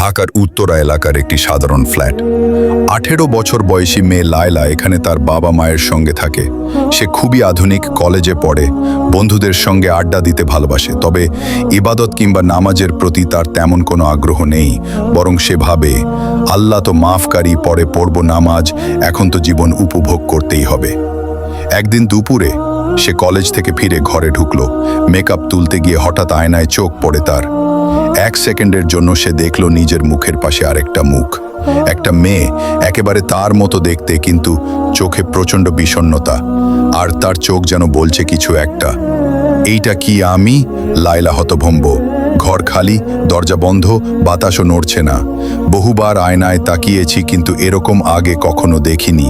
ঢাকার উত্তরা এলাকার একটি সাধারণ ফ্ল্যাট। 18 বছর বয়সী মেয়ে লায়লা এখানে তার বাবা মায়ের সঙ্গে থাকে। সে খুবই আধুনিক, কলেজে পড়ে, বন্ধুদের সঙ্গে আড্ডা দিতে ভালোবাসে। তবে ইবাদত কিংবা নামাজের প্রতি তার তেমন কোনো আগ্রহ নেই। বরং সে ভাবে, আল্লাহ তো মাফকারী, পরে পড়ব নামাজ, এখন তো জীবন উপভোগ করতেই হবে। একদিন দুপুরে সে কলেজ থেকে ফিরে ঘরে ঢুকলো। মেকআপ তুলতে গিয়ে হঠাৎ আয়নায় চোখ পড়ে তার। 1 সেকেন্ডের জন্য সে দেখলো নিজের মুখের পাশে আরেকটা মুখ। একটা মেয়ে, একেবারে তার মতো দেখতে, কিন্তু চোখে প্রচণ্ড বিষণ্ণতা। আর তার চোখ যেন বলছে কিছু একটা। এইটা কি আমি? লায়লা হতভম্ব। ঘর খালি, দরজা বন্ধ, বাতাসও নড়ছে না। বহুবার আয়নায় তাকিয়েছি, কিন্তু এরকম আগে কখনো দেখিনি।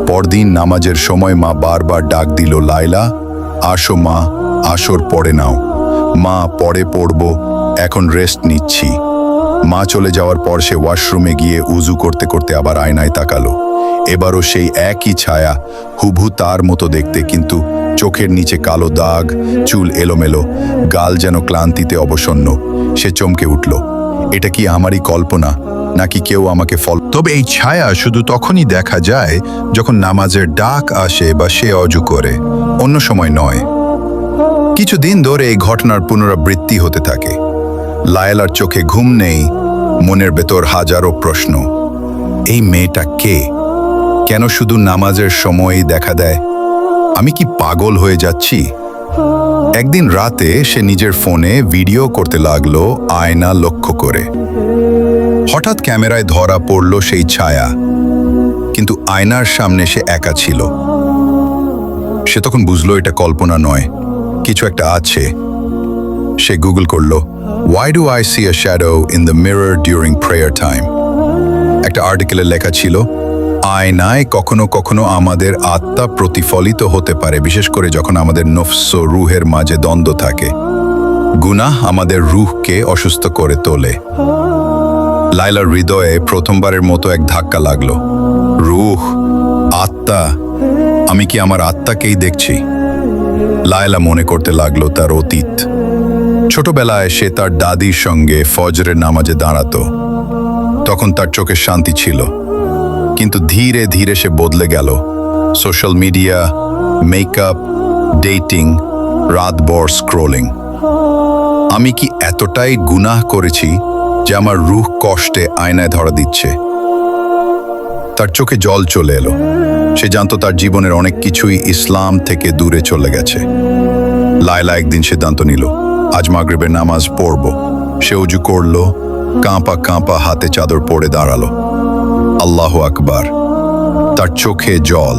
পরদিন নামাজের সময় মা বারবার ডাক দিল, লায়লা আসো মা, আসর পড়ে নাও। মা, পরে পড়ব, এখন রেস্ট নিচ্ছি। মা চলে যাওয়ার পর সে ওয়াশরুমে গিয়ে উজু করতে করতে আবার আয়নায় তাকালো। এবারও সেই একই ছায়া, হুবহু তার মতো দেখতে, কিন্তু চোখের নিচে কালো দাগ, চুল এলোমেলো, গাল যেন ক্লান্তিতে অবসন্ন। সে চমকে উঠল। এটা কি আমারই কল্পনা, নাকি কেউ আমাকে তবে এই ছায়া শুধু তখনই দেখা যায় যখন নামাজের ডাক আসে বা সে অজু করে, অন্য সময় নয়। কিছুদিন ধরে এই ঘটনার পুনরাবৃত্তি হতে থাকে। লায়লার চোখে ঘুম নেই, মনের ভেতর হাজারো প্রশ্ন। এই মেয়েটা কে? কেন শুধু নামাজের সময়ই দেখা দেয়? আমি কি পাগল হয়ে যাচ্ছি? একদিন রাতে সে নিজের ফোনে ভিডিও করতে লাগলো, আয়না লক্ষ্য করে। হঠাৎ ক্যামেরায় ধরা পড়ল সেই ছায়া, কিন্তু আয়নার সামনে সে একা ছিল। সে তখন বুঝলো এটা কল্পনা নয়, কিছু একটা আছে। সে গুগল করলো, Why do I see a shadow in the mirror during prayer time? একটা আর্টিকেলে লেখা ছিল, আয়নায় কখনো কখনো আমাদের আত্মা প্রতিফলিত হতে পারে, বিশেষ করে যখন আমাদের নফস ও রুহের মাঝে দ্বন্দ্ব থাকে। গুনাহ আমাদের রুহকে অসুস্থ করে তোলে। লায়লার হৃদয়ে প্রথমবারের মতো এক ধাক্কা লাগলো। রুহ, আত্মা, আমি কি আমার আত্মাকেই দেখছি? লায়লা মনে করতে লাগলো তার অতীত। ছোটবেলায় সে তার দাদির সঙ্গে ফজরের নামাজে দাঁড়াতো। তখন তার চোখে শান্তি ছিল, কিন্তু ধীরে ধীরে সে বদলে গেল। সোশ্যাল মিডিয়া, মেকআপ, ডেটিং, রাতভর স্ক্রোলিং। আমি কি এতটাই গুনাহ করেছি যে আমার রুহ কষ্টে আয়নায় ধরা দিচ্ছে? তার চোখে জল চলে এলো। সে জানতো তার জীবনের অনেক কিছুই ইসলাম থেকে দূরে চলে গেছে। লায়লা একদিন সিদ্ধান্ত নিল, আজ মাগরিবের নামাজ পড়ব। সে উজু করলো, কাঁপা কাঁপা হাতে চাদর পরে দাঁড়ালো। আল্লাহু আকবার। তার চোখে জল।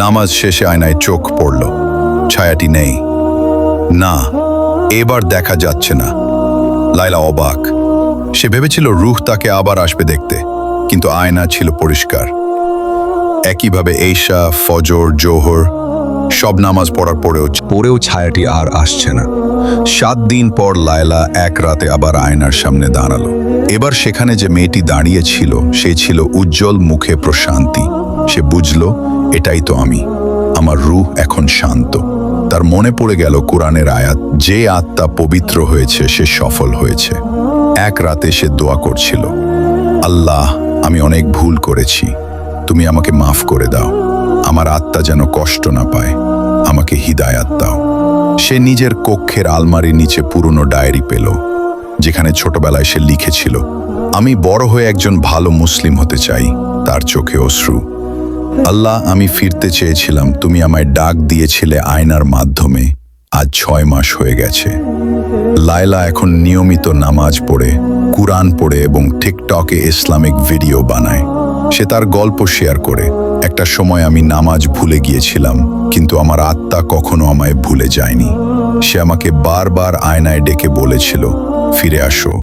নামাজ শেষে আয়নায় চোখ পড়ল। ছায়াটি নেই। না, এবার দেখা যাচ্ছে না। লায়লা অবাক। সে ভেবেছিল রুহ তাকে আবার আসবে দেখতে, কিন্তু আয়না ছিল পরিষ্কার। একইভাবে ঈশা, ফজর, জোহর সব নামাজ পড়ার পরেও ছায়াটি আর আসছে না। 7 দিন পর লায়লা এক রাতে আবার আয়নার সামনে দাঁড়ালো। এবার সেখানে যে মেয়েটি দাঁড়িয়ে ছিল, সে ছিল উজ্জ্বল, মুখে প্রশান্তি। সে বুঝলো, এটাই তো আমি। আমার রুহ এখন শান্ত। তার মনে পড়ে গেল কোরআনের আয়াত, যে আত্মা পবিত্র হয়েছে সে সফল হয়েছে। এক রাতে সে দোয়া করছিল, আল্লাহ, আমি অনেক ভুল করেছি, তুমি আমাকে মাফ করে দাও। আমার আত্মা যেন কষ্ট না পায়, আমাকে হিদায়াত দাও। সে নিজের কক্ষের আলমারির নিচে পুরনো ডায়েরি পেল, যেখানে ছোটবেলায় সে লিখেছিল, আমি বড় হয়ে একজন ভালো মুসলিম হতে চাই। তার চোখে অশ্রু। আল্লাহ, আমি ফিরতে চেয়েছিলাম, তুমি আমায় ডাক দিয়েছিলে আয়নার মাধ্যমে। আজ 6 মাস হয়ে গেছে। লায়লা এখন নিয়মিত নামাজ পড়ে, কুরআন পড়ে এবং টিকটকে ইসলামিক ভিডিও বানায়। সে তার গল্প শেয়ার করে, একটা সময় আমি নামাজ ভুলে গিয়েছিলাম, কিন্তু আমার আত্মা কখনো আমায় ভুলে যায়নি। সে আমাকে বারবার আয়নায় ডেকে বলেছিল, ফিরে আসো।